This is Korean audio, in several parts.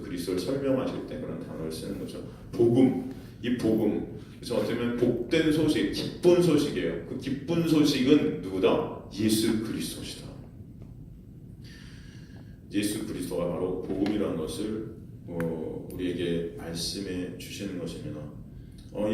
그리스도를 설명하실 때 그런 단어를 쓰는 거죠. 복음, 이 복음. 그래서 어떻게 보면 복된 소식, 기쁜 소식이에요. 그 기쁜 소식은 누구다? 예수 그리스도시다. 예수 그리스도가 바로 복음이라는 것을 우리에게 말씀해 주시는 것입니다.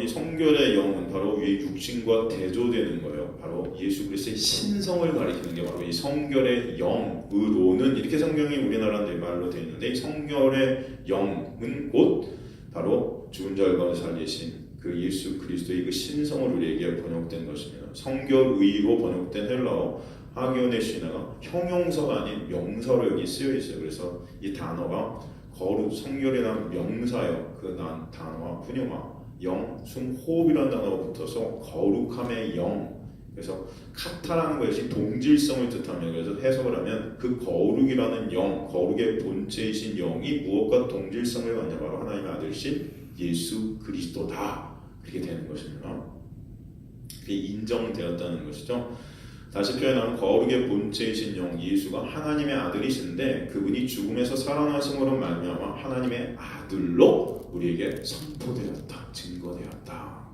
이 성결의 영은 바로 이 육신과 대조되는 거예요. 바로 예수 그리스도의 신성을 가리키는 게 바로 이 성결의 영으로는 이렇게 성경이 우리나라 말로 되어 있는데, 이 성결의 영은 곧 바로 죽은 자 가운데 살리신 그 예수 그리스도의 그 신성을 우리에게 번역된 것입니다. 성결의로 번역된 헬라어 하기오네 시나가 형용사가 아닌 명사로 여기 쓰여 있어요. 그래서 이 단어가 거룩, 성결이라는 명사예요. 그 단어와 푸뉴마, 영, 숨, 호흡이라는 단어가 붙어서 거룩함의 영. 그래서 카타라는 것이 동질성을 뜻하며, 그래서 해석을 하면 그 거룩이라는 영, 거룩의 본체이신 영이 무엇과 동질성을 갖냐, 바로 하나님의 아들이신 예수 그리스도다. 그렇게 되는 것입니다. 그게 인정되었다는 것이죠. 다시 표현하면 거룩의 본체이신 영 예수가 하나님의 아들이신데, 그분이 죽음에서 살아나심으로 말미암아 하나님의 아들로 우리에게 선포되었다, 증거되었다.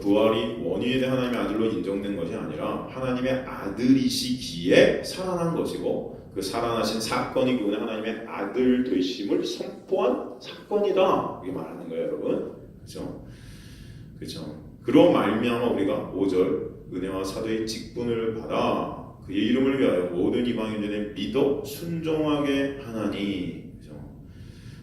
부활이 원인에 대한 하나님의 아들로 인정된 것이 아니라 하나님의 아들이시기에 살아난 것이고, 그 살아나신 사건이 그분의 하나님의 아들 되심을 선포한 사건이다, 이게 말하는 거예요, 여러분. 그렇죠? 그렇죠. 그로 말미암아 우리가 5절 은혜와 사도의 직분을 받아 그의 이름을 위하여 모든 이방인들의 믿어 순종하게 하나니.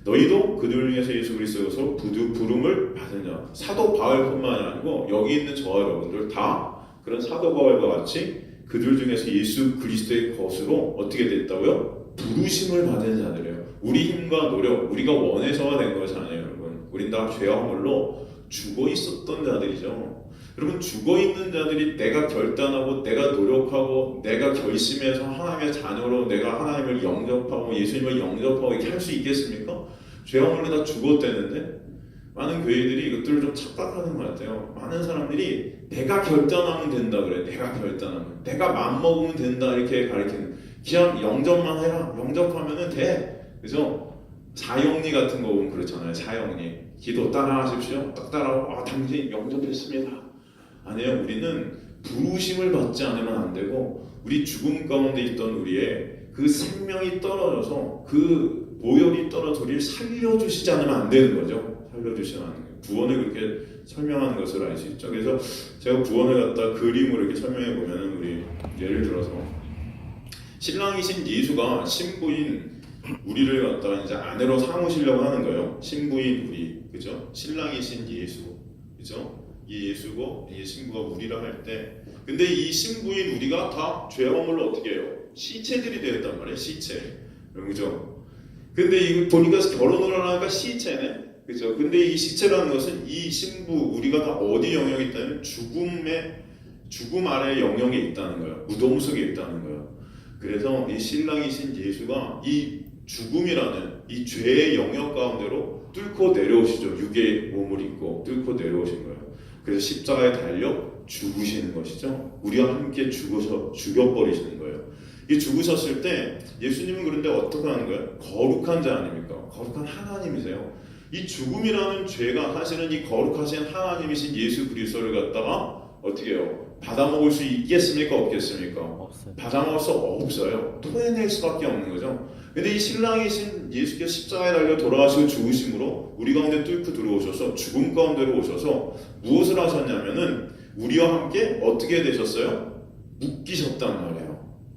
너희도 그들을 위해서 예수 그리스도에서 부름을 받은 자. 사도 바울뿐만이 아니고 여기 있는 저와 여러분들 다 그런 사도 바울과 같이 그들 중에서 예수 그리스도의 것으로 어떻게 됐다고요? 부르심을 받은 자들이에요. 우리 힘과 노력, 우리가 원해서가 된 것이 아니에요, 여러분. 우린 다 죄와 허물로 죽어 있었던 자들이죠. 여러분, 죽어 있는 자들이 내가 결단하고 내가 노력하고 내가 결심해서 하나님의 자녀로 내가 하나님을 영접하고 예수님을 영접하고 이렇게 할 수 있겠습니까? 죄와 허물로 다 죽었다는데, 많은 교회들이 이것들을 좀 착각하는 것 같아요. 많은 사람들이 내가 결단하면 된다 그래. 내가 결단하면, 내가 마음먹으면 된다, 이렇게 가르치는. 그냥 영접만 해라. 영접하면은 돼. 그래서 사형리 같은 거 보면 그렇잖아요. 사형리. 기도 따라하십시오. 딱 따라하고, 당신 영접했습니다. 아니에요. 우리는 부르심을 받지 않으면 안 되고, 우리 죽음 가운데 있던 우리의 그 생명이 떨어져서, 그 보혈이 떨어져 우리를 살려주시지 않으면 안 되는 거죠. 살려주시지 않는 거예요. 구원을 그렇게 설명하는 것을 알 수 있죠. 그래서 제가 구원을 갖다 그림으로 이렇게 설명해 보면은, 우리 예를 들어서 신랑이신 예수가 신부인 우리를 갖다가 이제 아내로 삼으시려고 하는 거예요. 신부인 우리, 그죠? 신랑이신 예수, 그죠? 이 예수고 이 신부가 우리라 할 때, 근데 이 신부인 우리가 다 죄와 허물로 어떻게 해요? 시체들이 되었단 말이에요. 시체, 그죠? 근데 이거 보니까 결혼을 하니까 시체네, 그죠? 근데 이 시체라는 것은 이 신부 우리가 다 어디 영역에 있다면 죽음 아래 영역에 있다는 거예요. 무덤 속에 있다는 거예요. 그래서 이 신랑이신 예수가 이 죽음이라는 이 죄의 영역 가운데로 뚫고 내려오시죠. 육의 몸을 입고 뚫고 내려오신 거예요. 그래서 십자가에 달려 죽으시는 것이죠. 우리와 함께 죽여버리시는 거예요. 이 죽으셨을 때 예수님은 그런데 어떻게 하는 거예요? 거룩한 자 아닙니까? 거룩한 하나님이세요. 이 죽음이라는 죄가 사실은 이 거룩하신 하나님이신 예수 그리스도를 갖다가 어떻게 해요? 받아먹을 수 있겠습니까? 없겠습니까? 없어요. 받아먹을 수 없어요. 토해낼 수밖에 없는 거죠. 근데 이 신랑이신 예수께서 십자가에 달려 돌아가시고 죽으심으로 우리 가운데 뚫고 들어오셔서 죽음 가운데로 오셔서 무엇을 하셨냐면은 우리와 함께 어떻게 되셨어요? 묶이셨단 말이에요.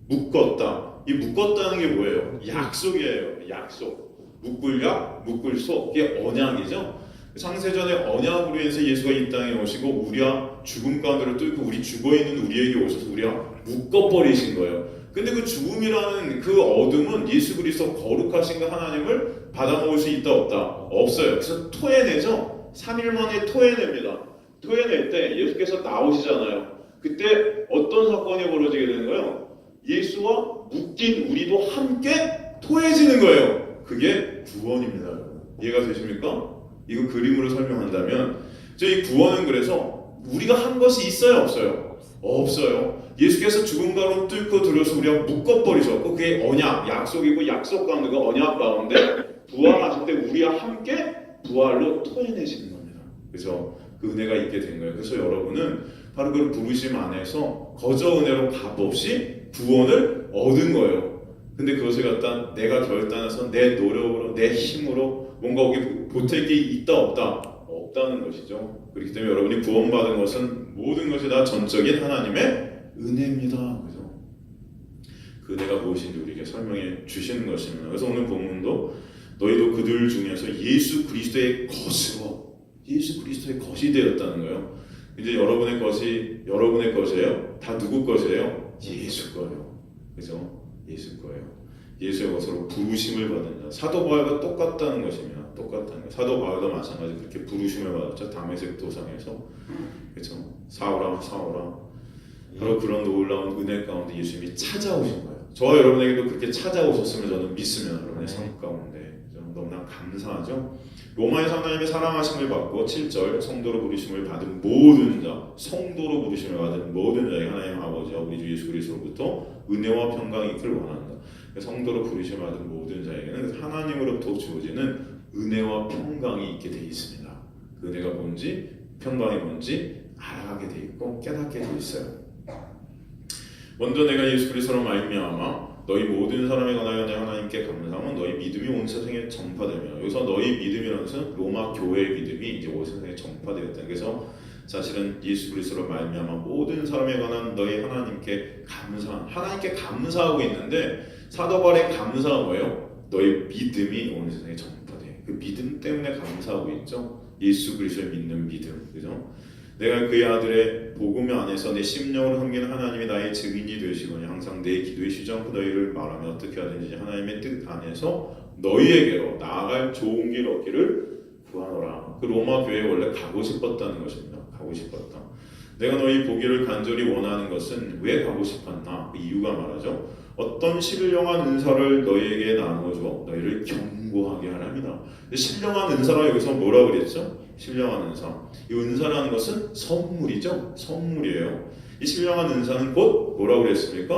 묶었다. 이 묶었다는 게 뭐예요? 약속이에요. 약속. 묶을 약, 묶을 속. 이게 언약이죠. 창세전에 언약으로 해서 예수가 이 땅에 오시고 우리와 죽음 가운데로 뚫고 우리 죽어있는 우리에게 오셔서 우리와 묶어버리신 거예요. 근데 그 죽음이라는 그 어둠은 예수 그리스도 거룩하신 그 하나님을 받아먹을 수 있다 없다? 없어요. 그래서 토해내죠. 3일 만에 토해냅니다. 토해낼 때 예수께서 나오시잖아요. 그때 어떤 사건이 벌어지게 되는 거예요? 예수와 묶인 우리도 함께 토해지는 거예요. 그게 구원입니다. 이해가 되십니까? 이거 그림으로 설명한다면, 이 구원은 그래서 우리가 한 것이 있어요, 없어요? 없어요. 예수께서 죽음 가운데 뚫고 들어서 우리가 묶어버리셨고, 그게 언약, 약속이고 약속 가운데가 언약 가운데 부활하실 때 우리와 함께 부활로 토해내시는 겁니다. 그래서 그 은혜가 있게 된 거예요. 그래서 여러분은 바로 그 부르심 안에서 거저 은혜로 값없이 구원을 얻은 거예요. 근데 그것을 갖다 내가 결단해서 내 노력으로 내 힘으로 뭔가 거기 보탤 게 있다 없다는 것이죠. 그렇기 때문에 여러분이 구원받은 것은 모든 것이 다 전적인 하나님의 은혜입니다. 그래서 그 은혜가 무엇인지 우리에게 설명해 주시는 것입니다. 그래서 오늘 본문도 너희도 그들 중에서 예수 그리스도의 것으로 예수 그리스도의 것이 되었다는 거예요. 이제 여러분의 것이 여러분의 것이에요. 다 누구 것이에요? 예수 거예요. 그죠? 예수 거예요. 예수의 것으로 부르심을 받은 자. 사도 바울과 똑같다는 것입니다. 똑같다는 거예요. 사도 바울도 마찬가지 그렇게 부르심을 받았죠. 다메섹 도상에서. 그죠? 사오라 바로 그런 놀라운 은혜 가운데 예수님이 찾아오신 거예요. 저와 여러분에게도 그렇게 찾아오셨으면 저는 믿습니다. 여러분의 삶 가운데 너무나 감사하죠. 로마에서 하나님의 사랑하심을 받고 7절 성도로 부르심을 받은 모든 자, 성도로 부르심을 받은 모든 자에게 하나님 아버지와 우리 주 예수 그리스도로부터 은혜와 평강이 있기를 원한다. 성도로 부르심을 받은 모든 자에게는 하나님으로부터 주어지는 은혜와 평강이 있게 되어 있습니다. 그 은혜가 뭔지 평강이 뭔지 알아가게 되어 있고 깨닫게 되어 있어요. 먼저 내가 예수 그리스도로 말미암아 너희 모든 사람에 관하여 내 하나님께 감사하면 너희 믿음이 온 세상에 전파되며, 여기서 너희 믿음이라는 것은 로마 교회의 믿음이 이제 온 세상에 전파되었다. 그래서 사실은 예수 그리스도로 말미암아 모든 사람에 관한 너희 하나님께 감사하고 있는데 사도 바울의 감사가 뭐예요? 너희 믿음이 온 세상에 전파돼. 그 믿음 때문에 감사하고 있죠. 예수 그리스도를 믿는 믿음, 그죠? 내가 그의 아들의 복음 안에서 내 심령으로 섬기는 하나님이 나의 증인이 되시거니 항상 내 기도에 쉬지 않고 너희를 말하며 어떻게 하든지 하나님의 뜻 안에서 너희에게로 나아갈 좋은 길 얻기를 구하노라. 그 로마 교회에 원래 가고 싶었다는 것입니다. 가고 싶었다. 내가 너희 보기를 간절히 원하는 것은 왜 가고 싶었나? 그 이유가 말하죠. 어떤 신령한 은사를 너희에게 나누어줘 너희를 견고하게 하랍니다. 신령한 은사라 여기서 뭐라고 그랬죠? 신령한 은사. 이 은사라는 것은 선물이죠. 선물이에요. 이 신령한 은사는 곧 뭐라고 그랬습니까?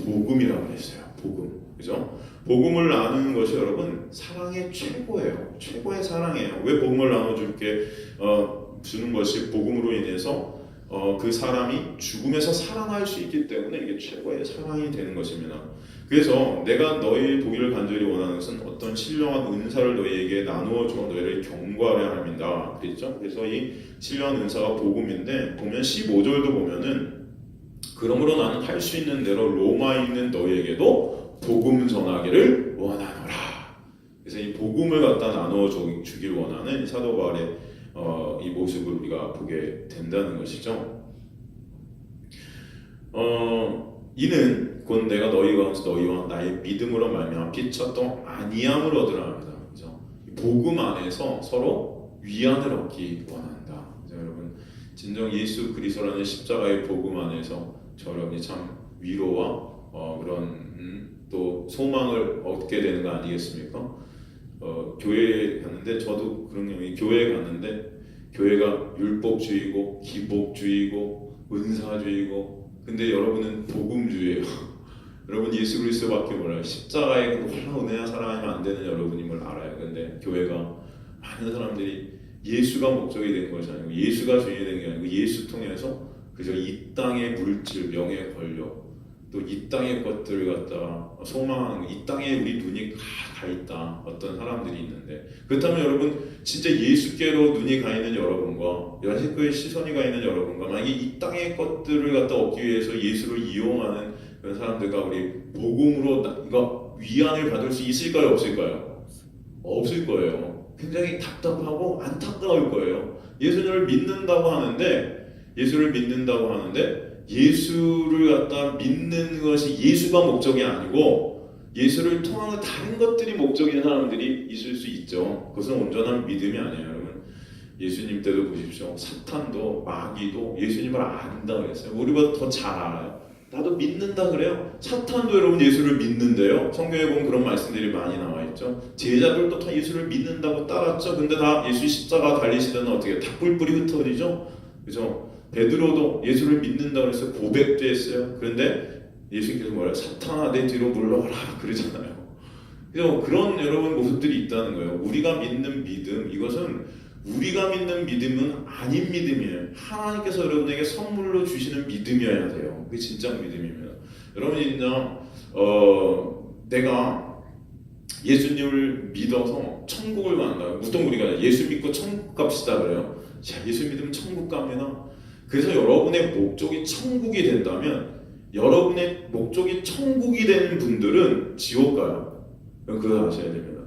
복음이라고 그랬어요. 복음. 그죠? 복음을 나누는 것이 여러분 사랑의 최고예요. 최고의 사랑이에요. 왜 복음을 나눠줄게 주는 것이 복음으로 인해서 그 사람이 죽음에서 살아날 수 있기 때문에 이게 최고의 사랑이 되는 것입니다. 그래서 내가 너희 보기를 간절히 원하는 것은 어떤 신령한 은사를 너희에게 나누어줘 너희를 경고하려 합니다. 그랬죠? 그래서 이 신령한 은사가 복음인데 보면 15절도 보면은 그러므로 나는 할 수 있는 대로 로마에 있는 너희에게도 복음 전하기를 원하노라. 그래서 이 복음을 갖다 나누어 주길 원하는 사도 바울의 이 모습을 우리가 보게 된다는 것이죠. 이는 곧 내가 너희와 나의 믿음으로 말미암아 비쳤던 아니함을 얻으라 합니다. 그죠? 복음 안에서 서로 위안을 얻기 원한다. 그죠? 여러분 진정 예수 그리스도라는 십자가의 복음 안에서 여러분이 참 위로와 또 소망을 얻게 되는 거 아니겠습니까? 교회에 갔는데 저도 그런 경우에 교회에 갔는데 교회가 율법주의고 기복주의고 은사주의고 근데 여러분은 복음주의예요. 여러분 예수 그리스도밖에 몰라요. 십자가에 은혜와 사랑하면 안 되는 여러분임을 알아요. 근데 교회가 많은 사람들이 예수가 목적이 된 것이 아니고 예수가 주인이 된 게 아니고 예수 통해서 그저 이 땅의 물질, 명예, 권력 또 이 땅의 것들을 갖다 소망하는 이 땅에 우리 눈이 가 있다 어떤 사람들이 있는데 그렇다면 여러분 진짜 예수께로 눈이 가 있는 여러분과 예수께의 시선이 가 있는 여러분과 만약에 이 땅의 것들을 갖다 얻기 위해서 예수를 이용하는 그런 사람들과 우리 복음으로 이거 위안을 받을 수 있을까요? 없을까요? 없을 거예요. 굉장히 답답하고 안타까울 거예요. 예수를 믿는다고 하는데 예수를 갖다 믿는 것이 예수가 목적이 아니고 예수를 통하는 다른 것들이 목적인 사람들이 있을 수 있죠. 그것은 온전한 믿음이 아니에요. 여러분 예수님 때도 보십시오. 사탄도 마귀도 예수님을 안다 그랬어요. 우리보다 더 잘 알아요. 나도 믿는다 그래요. 사탄도 여러분 예수를 믿는데요. 성경에 보면 그런 말씀들이 많이 나와 있죠. 제자들도 다 예수를 믿는다고 따랐죠. 근데 다 예수 십자가 달리시던 어떻게 다 뿔뿔이 흩어지죠. 그죠? 베드로도 예수를 믿는다고 해서 고백도 했어요. 그런데 예수님께서 뭐래요? 사탄아 내 뒤로 물러가라 그러잖아요. 그래서 그런 여러분 모습들이 있다는 거예요. 우리가 믿는 믿음, 이것은 우리가 믿는 믿음은 아닌 믿음이에요. 하나님께서 여러분에게 선물로 주시는 믿음이어야 돼요. 그게 진짜 믿음입니다. 여러분 진짜 내가 예수님을 믿어서 천국을 간다. 보통 우리가 예수 믿고 천국 갑시다 그래요. 자, 예수 믿으면 천국 갑니다. 그래서 여러분의 목적이 천국이 된다면, 여러분의 목적이 천국이 되는 분들은 지옥 가요. 그거 아셔야 됩니다.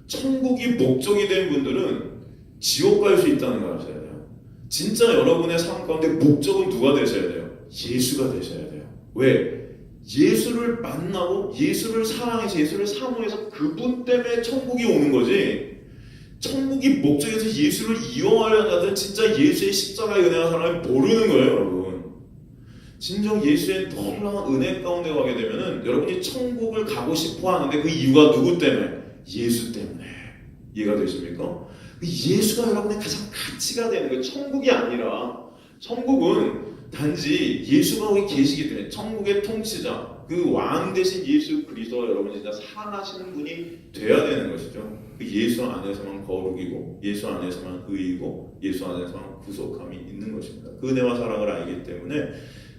천국이 목적이 된 분들은 지옥 갈 수 있다는 걸 아셔야 돼요. 진짜 여러분의 삶 가운데 목적은 누가 되셔야 돼요? 예수가 되셔야 돼요. 왜? 예수를 만나고 예수를 사랑해서 예수를 사모해서 그분 때문에 천국이 오는 거지, 천국이 목적에서 예수를 이용하려는 자들은 진짜 예수의 십자가의 은혜와 사랑을 모르는 거예요, 여러분. 진정 예수의 놀라운 은혜 가운데 가게 되면은 여러분이 천국을 가고 싶어 하는데 그 이유가 누구 때문에? 예수 때문에. 이해가 되십니까? 예수가 여러분의 가장 가치가 되는 거예요. 천국이 아니라, 천국은 단지 예수가 거기 계시기 때문에, 천국의 통치자, 그 왕 대신 예수 그리스도가 여러분 진짜 사랑하시는 분이 돼야 되는 것이죠. 그 예수 안에서만 거룩이고, 예수 안에서만 의이고, 예수 안에서만 구속함이 있는 것입니다. 그 은혜와 사랑을 알기 때문에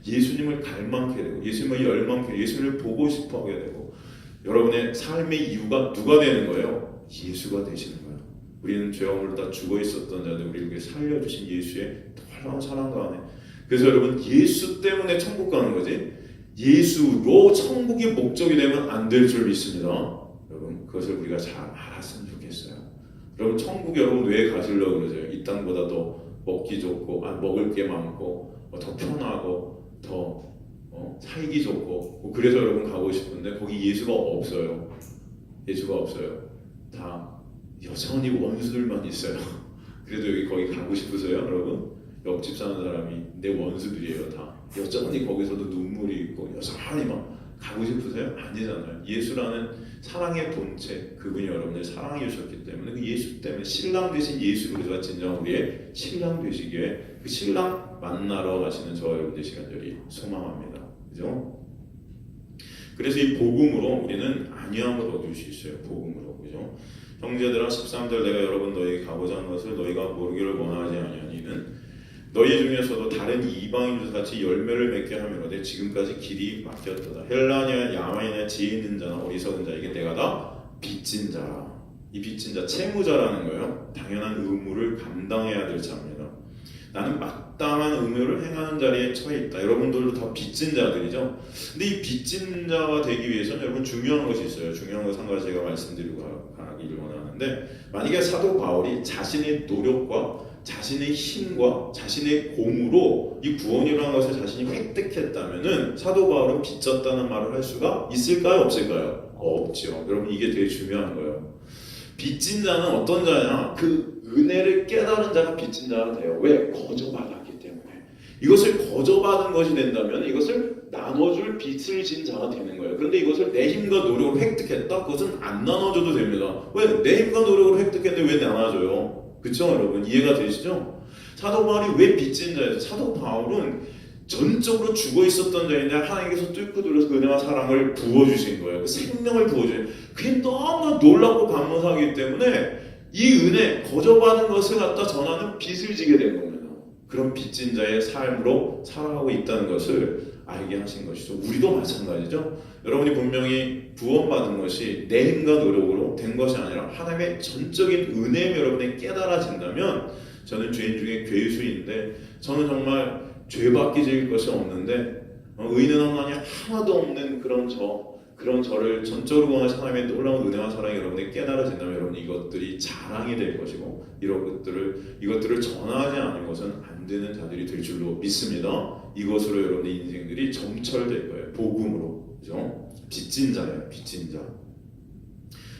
예수님을 갈망하게 되고, 예수님을 열망하게 되고, 예수님을 보고 싶어하게 되고, 여러분의 삶의 이유가 누가 되는 거예요? 예수가 되시는 거예요. 우리는 죄악으로 다 죽어 있었던 자들, 우리에게 살려주신 예수의 놀라운 사랑 가운데, 그래서 여러분 예수 때문에 천국 가는 거지, 예수로 천국이 목적이 되면 안 될 줄 믿습니다. 여러분 그것을 우리가 잘 알았으면 좋겠어요. 여러분 천국 여러분 왜 가시려고 그러죠? 이 땅보다 더 먹기 좋고, 먹을 게 많고, 더 편하고, 더 살기 좋고, 그래서 여러분 가고 싶은데 거기 예수가 없어요. 예수가 없어요. 다 여전히 원수들만 있어요. 그래도 여기 거기 가고 싶으세요, 여러분? 옆집 사는 사람이 내 원수들이에요. 다 여전히 거기서도 눈물이 있고 여전히 막 가고 싶으세요? 아니잖아요. 예수라는 사랑의 본체, 그분이 여러분을 사랑해 주셨기 때문에, 그 예수 때문에 신랑 되신 예수 그리스도가 진정 우리의 신랑 되시기에, 그 신랑 만나러 가시는 저와 여러분들 시간들이 소망합니다. 그죠? 그래서 이 복음으로 우리는 안위함을 얻을 수 있어요. 복음으로. 그죠? 형제들아 13절, 내가 여러분 너희에게 가고자 하는 것을 너희가 모르기를 원하지 아니하니는 너희 중에서도 다른 이방인들 같이 열매를 맺게 하미로되 지금까지 길이 막혔도다. 헬라냐 야만이나 지혜 있는 자나 어리석은 자에게 내가 다 빚진 자라. 이 빚진 자 채무자라는 거예요. 당연한 의무를 감당해야 될 자입니다. 나는 마땅한 의무를 행하는 자리에 처해 있다. 여러분들도 다 빚진 자들이죠. 근데 이 빚진 자가 되기 위해서는 여러분 중요한 것이 있어요. 중요한 것을 한 가지 제가 말씀드리고 가기를 원하는데, 만약에 사도 바울이 자신의 노력과 자신의 힘과 자신의 공으로 이 구원이라는 것을 자신이 획득했다면은 사도 바울은 빚졌다는 말을 할 수가 있을까요? 없을까요? 없죠. 여러분 이게 되게 중요한 거예요. 빚진 자는 어떤 자냐? 그 은혜를 깨달은 자가 빚진 자가 돼요. 왜? 거저받았기 때문에. 이것을 거저받은 것이 된다면 이것을 나눠줄 빚을 진 자가 되는 거예요. 그런데 이것을 내 힘과 노력으로 획득했다? 그것은 안 나눠줘도 됩니다. 왜? 내 힘과 노력으로 획득했는데 왜 나눠줘요? 그쵸 여러분? 이해가 되시죠? 사도 바울이 왜 빚진 자예요? 사도 바울은 전적으로 죽어 있었던 자인데 하나님께서 뚫고 들어서 그 은혜와 사랑을 부어주신 거예요. 그 생명을 부어주신, 그게 너무 놀랍고 감사하기 때문에 이 은혜, 거저받은 것을 갖다 전하는 빚을 지게 된 겁니다. 그런 빚진 자의 삶으로 살아가고 있다는 것을 알게 하신 것이죠. 우리도 마찬가지죠. 여러분이 분명히 구원받은 것이 내 힘과 노력으로 된 것이 아니라 하나님의 전적인 은혜에 여러분이 깨달아진다면, 저는 죄인 중에 괴수인데 저는 정말 죄밖에 지을 것이 없는데 의는 하나님 하나도 없는 그런 저를 전적으로 원하신 하나님의 놀라운 은혜와 사랑이 여러분이 깨달아진다면 여러분 이것들이 자랑이 될 것이고, 이것들을 전하지 않은 것은 안 되는 자들이 될 줄로 믿습니다. 이것으로 여러분의 인생들이 점철될 거예요. 복음으로. 그죠? 빚진 자예요. 빚진 자.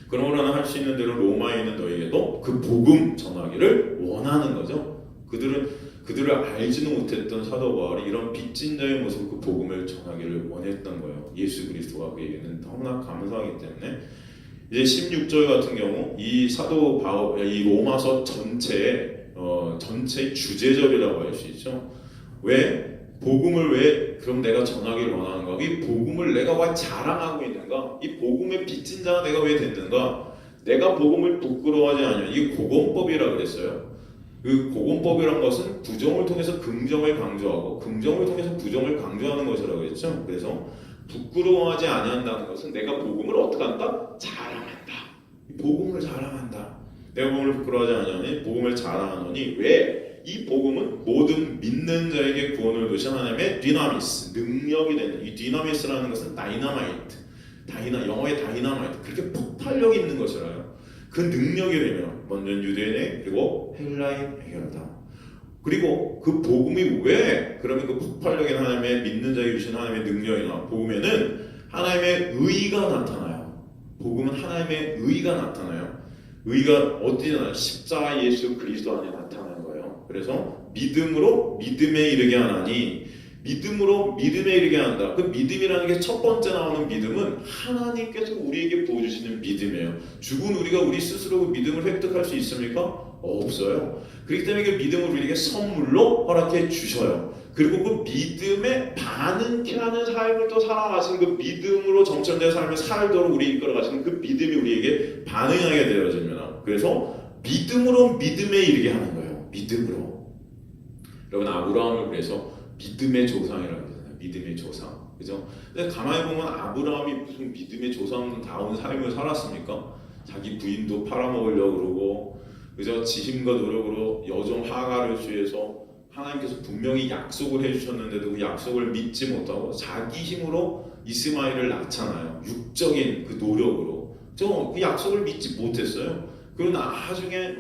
그러므로 할 수 있는 대로 로마에 있는 너희에게도 그 복음 전하기를 원하는 거죠. 그들을 알지도 못했던 사도 바울이 이런 빚진 자의 모습으로 그 복음을 전하기를 원했던 거예요. 예수 그리스도가 그에게는 너무나 감사하기 때문에. 이제 16절 같은 경우 이 사도 바울, 이 로마서 전체의 주제절이라고 할 수 있죠. 왜? 복음을 왜 그럼 내가 전하기를 원하는가? 이 복음을 내가 왜 자랑하고 있는가? 이 복음의 빚진 자가 내가 왜 됐는가? 내가 복음을 부끄러워하지 않으면 이게 고건법이라 그랬어요. 그 고건법이란 것은 부정을 통해서 긍정을 강조하고 긍정을 통해서 부정을 강조하는 것이라고 했죠. 그래서 부끄러워하지 아니한다는 것은 내가 복음을 어떻게 한다? 자랑한다. 복음을 자랑한다. 내가 복음을 부끄러워하지 아니하니 복음을 자랑하노니 왜? 이 복음은 모든 믿는 자에게 구원을 주신 하나님의 디나미스, 능력이 되는 이 디나미스라는 것은 다이나마이트, 영어의 다이나마이트, 그렇게 폭발력 있는 것이라요. 그 능력이 되면 먼저 유대인의 그리고 헬라인에게로다. 그리고 그 복음이 왜 그러면 그 폭발력인 하나님의 믿는 자에게 주신 하나님의 능력이나 복음에는 하나님의 의가 나타나요. 복음은 하나님의 의가 나타나요. 의가 어디 나타나요? 십자가 예수 그리스도 안에 나타나는 거예요. 그래서 믿음으로 믿음에 이르게 하나니 믿음으로 믿음에 이르게 한다. 그 믿음이라는 게 첫 번째 나오는 믿음은 하나님께서 우리에게 부어주시는 믿음이에요. 죽은 우리가 우리 스스로 그 믿음을 획득할 수 있습니까? 없어요. 그렇기 때문에 그 믿음을 우리에게 선물로 허락해 주셔요. 그리고 그 믿음에 반응케 하는 삶을 또 살아가시는 그 믿음으로 정천된 삶을 살도록 우리 이끌어가시는 그 믿음이 우리에게 반응하게 되어집니다. 그래서 믿음으로 믿음에 이르게 하는 거예요. 믿음으로. 여러분 아브라함을 그래서 믿음의 조상이라고 하잖아요. 믿음의 조상. 그죠? 근데 가만히 보면 아브라함이 무슨 믿음의 조상다운 삶을 살았습니까? 자기 부인도 팔아먹으려고 그러고, 그죠? 지심과 노력으로 여종 하가를 취해서 하나님께서 분명히 약속을 해주셨는데도 그 약속을 믿지 못하고 자기 힘으로 이스마엘을 낳잖아요. 육적인 그 노력으로. 그 약속을 믿지 못했어요. 그리고 나중에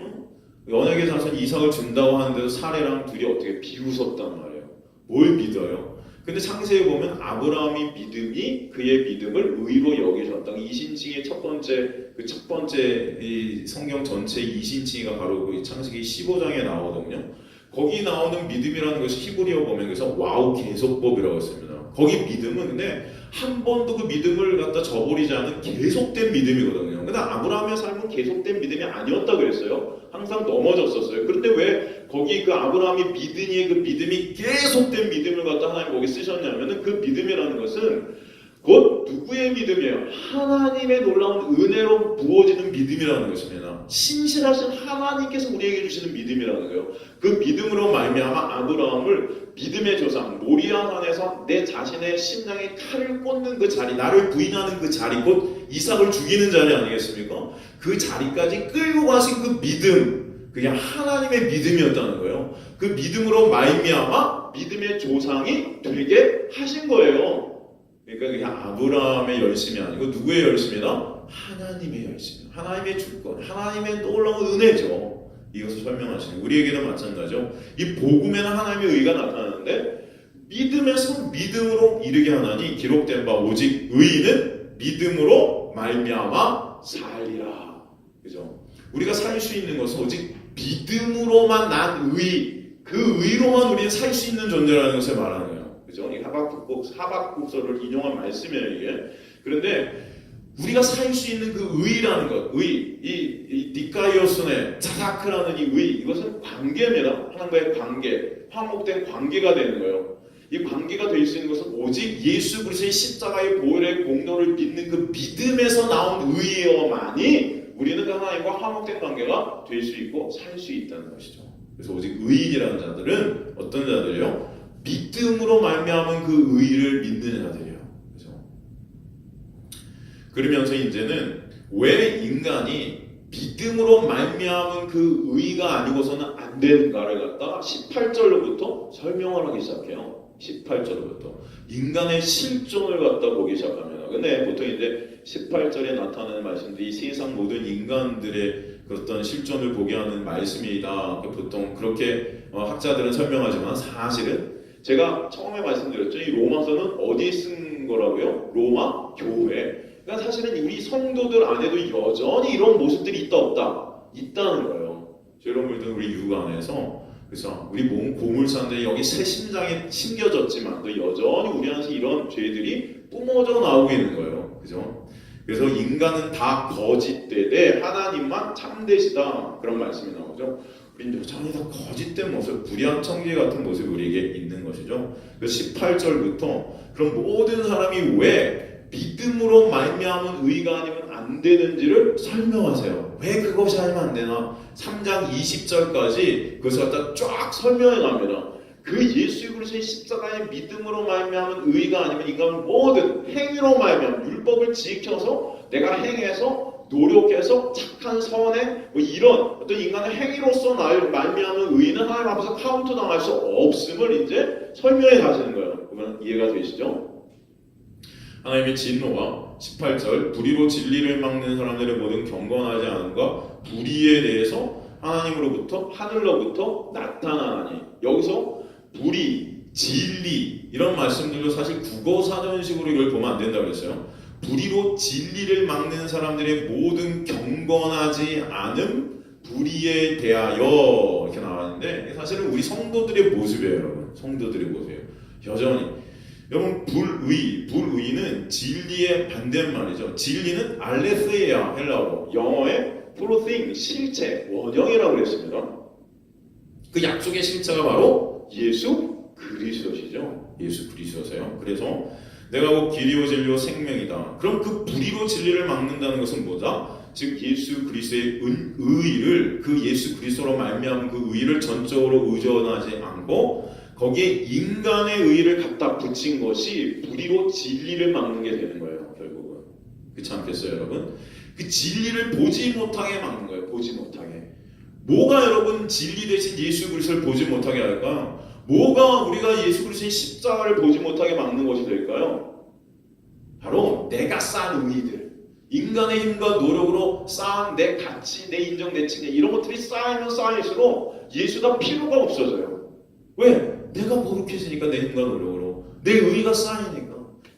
언약의 자손 이삭을 준다고 하는데도 사례랑 둘이 어떻게 비웃었단 말이에요. 뭘 믿어요? 근데 창세에 보면 아브라함이 믿음이 그의 믿음을 의로 여기셨다. 이신칭의 첫 번째 이 성경 전체 이신칭이가 바로 그 창세기 15장에 나오거든요. 거기 나오는 믿음이라는 것이 히브리어 보면 그래서 와우 계속법이라고 했습니다. 거기 믿음은 근데 한 번도 그 믿음을 갖다 저버리지 않은 계속된 믿음이거든요. 근데 아브라함의 삶은 계속된 믿음이 아니었다 그랬어요. 항상 넘어졌었어요. 그런데 왜 거기 그 아브라함이 믿으니 그 믿음이 계속된 믿음을 갖다 하나님 거기 쓰셨냐면은 그 믿음이라는 것은 곧 누구의 믿음이에요? 하나님의 놀라운 은혜로 부어지는 믿음이라는 것입니다. 신실하신 하나님께서 우리에게 주시는 믿음이라는 거예요. 그 믿음으로 말미암아 아브라함을 믿음의 조상 모리아산에서 내 자신의 심장에 칼을 꽂는 그 자리, 나를 부인하는 그 자리, 곧 이삭을 죽이는 자리 아니겠습니까? 그 자리까지 끌고 가신 그 믿음, 그게 하나님의 믿음이었다는 거예요. 그 믿음으로 말미암아 믿음의 조상이 되게 하신 거예요. 그러니까 그게 아브라함의 열심이 아니고 누구의 열심이다? 하나님의 열심, 하나님의 주권, 하나님의 놀라운 은혜죠. 이것을 설명하시는 우리에게도 마찬가지죠. 이 복음에는 하나님의 의가 나타나는데 믿음에서 믿음으로 이르게 하나니 기록된 바 오직 의인은 믿음으로 말미암아 살리라. 그죠? 우리가 살 수 있는 것은 오직 믿음으로만 난 의, 그 의로만 우리는 살 수 있는 존재라는 것을 말하는 거예요. 그죠? 이 하박국서를 인용한 말씀이에요, 이게. 그런데 우리가 살 수 있는 그 의라는 것, 이 니카이오스네 자사크라는 이 의, 이것은 관계입니다. 하나님과의 관계, 화목된 관계가 되는 거예요. 이 관계가 될 수 있는 것은 오직 예수 그리스도의 십자가의 보혈의 공로를 믿는 그 믿음에서 나온 의여만이 우리는 그 하나님과 화목된 관계가 될 수 있고 살 수 있다는 것이죠. 그래서 오직 의인이라는 자들은 어떤 자들이요? 믿음으로 말미암은 그 의를 믿는 자들이에요. 그렇죠? 그러면서 이제는 왜 인간이 믿음으로 말미암은 그 의가 아니고서는 안 되는가를 갖다가 18절로부터 설명을 하기 시작해요. 18절로부터 인간의 실존을 갖다 보기 시작합니다. 근데 보통 이제 18절에 나타나는 말씀들이 세상 모든 인간들의 어떤 실존을 보게 하는 말씀이다. 보통 그렇게 학자들은 설명하지만 사실은 제가 처음에 말씀드렸죠. 이 로마서는 어디에 쓴 거라고요? 로마 교회. 그러니까 사실은 우리 성도들 안에도 여전히 이런 모습들이 있다 없다? 있다는 거예요. 여러분들 우리 육 안에서 그래서 우리 몸 고물상들이 여기 새 심장에 심겨졌지만 또 여전히 우리 안에서 이런 죄들이 뿜어져 나오고 있는 거예요. 그죠? 그래서 인간은 다 거짓되되 하나님만 참되시다. 그런 말씀이 나오죠. 우리는 여전히 다 거짓된 모습, 불의한 청지 같은 모습이 우리에게 있는 것이죠. 그래서 18절부터 그럼 모든 사람이 왜 믿음으로 말미암은 의가 아니면 안 되는지를 설명하세요. 왜 그것이 아니면 안 되나? 3장 20절까지 그것을 갖다 쫙 설명해 갑니다. 그 예수 그리스도의 십자가의 믿음으로 말미암은 의가 아니면 인간은 모든 행위로 말미암 율법을 지켜서 내가 행해서 노력해서 착한 선행 뭐 이런 어떤 인간의 행위로서 말미암은 의는 하나님 앞에서 카운트 당할 수 없음을 이제 설명해 가시는 거예요. 그러면 이해가 되시죠? 하나님의 진노가 18절 불의로 진리를 막는 사람들의 모든 경건하지 않음과 불의에 대해서 하나님으로부터 하늘로부터 나타나니 여기서 불의, 진리 이런 말씀들도 사실 국어사전식으로 이걸 보면 안 된다고 그랬어요. 불의로 진리를 막는 사람들의 모든 경건하지 않음 불의에 대하여 이렇게 나왔는데 사실은 우리 성도들의 모습이에요. 여러분 성도들의 모습이에요. 여전히 여러분 불의는 진리의 반대말이죠. 진리는 알레스이아 헬라어로 영어의 프로팅 실체 원형이라고 그랬습니다. 그 약속의 실체가 바로 예수 그리스도시죠. 예수 그리스도세요. 그래서 내가 곧 길이요 진리요 생명이다. 그럼 그 불의로 진리를 막는다는 것은 뭐다? 즉 예수 그리스도의 의를 그 예수 그리스도로 말미암은 그 의를 전적으로 의존하지 않고 거기에 인간의 의를 갖다 붙인 것이 불의로 진리를 막는 게 되는 거예요. 결국은 그렇지 않겠어요, 여러분? 그 진리를 보지 못하게 막는 거예요. 보지 못하게. 뭐가 여러분 진리 대신 예수 그리스도를 보지 못하게 할까요? 뭐가 우리가 예수 그리스도의 십자가를 보지 못하게 막는 것이 될까요? 바로 내가 쌓은 의의들, 인간의 힘과 노력으로 쌓은 내 가치, 내 인정, 내 칭찬 이런 것들이 쌓이면 쌓일수록 예수가 필요가 없어져요. 왜? 내가 거룩해지니까 내 힘과 노력으로 내 의의가 쌓이니까.